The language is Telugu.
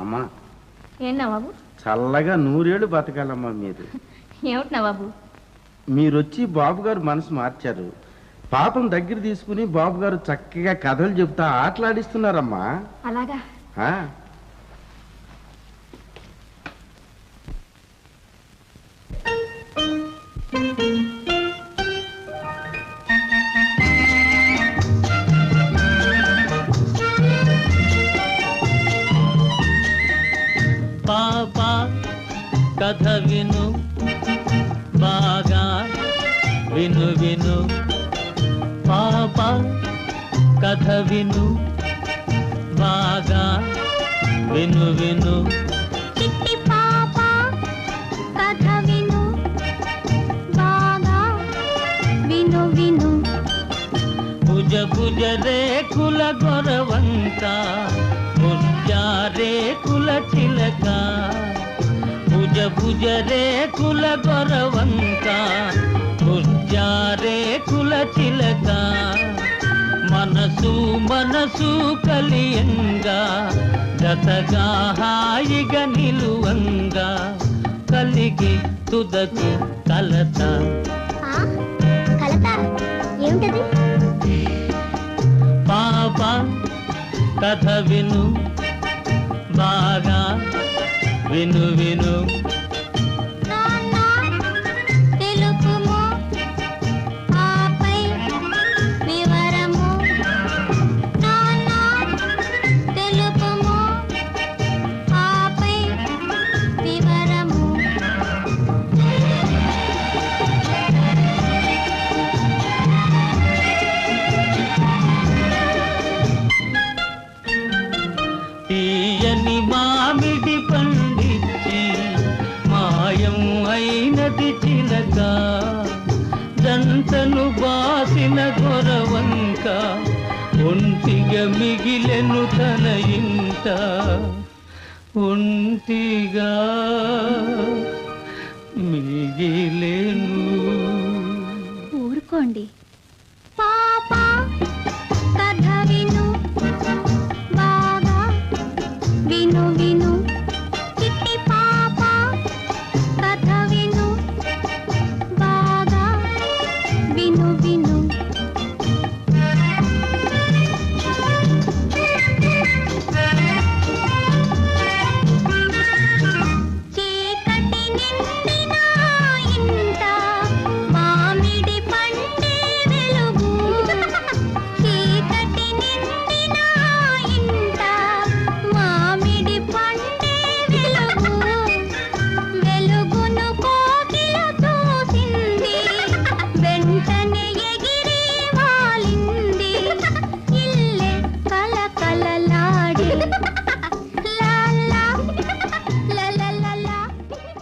అమ్మా ఏంటా బాబు? చల్లగా 100 ఏళ్ళు బతకాలమ్మా మీరు. ఏమిటినా బాబు? మీరొచ్చి బాబు గారు మనసు మార్చారు. పాపం దగ్గర తీసుకుని బాబు గారు చక్కగా కథలు చెప్తా ఆటలాడిస్తున్నారమ్మా. అలాగా? పాపా కథ విను బాగా విను విను పాపా కథ విను బాగా విను విను చిట్టి పాప కథ విను బాగా విను విను భుజ భుజ రేకుల గొరవంక ముత్యా రేకుల చిలక భుజ భుజ రేకుల గొరవంక ముత్యా రేకుల చిలక మనసు మనసు కలియంగా జతగా హాయిగా నిలువంగా కలిగి తుదకు కలత. కలత ఏమిటది? పాప కథ విను బాగా విను విను తెలుపుము ఆపై వివరము తెలుపుము ఆపై వివరము తీయని మామిడి పండిచ్చి మాయం అయినది చిలక దంతను బాసిన గొరవంక ఒంటిగా మిగిలెను తన ఇంట ఒంటిగా మిగిలెను. ఊరుకోండి. పాప కథ విను బాగా విను విను చిట్టి పాప కథ విను బాగా విను విను చీకటి నిండిన ఇంట మామిడి పండే వెలుగు చీకటి నిండిన ఇంట మామిడి పండే వెలుగు వెలుగును కోకిల చూసింది వెంటనే ఎగిరి వాలింది ఇల్లే కలకలలాడి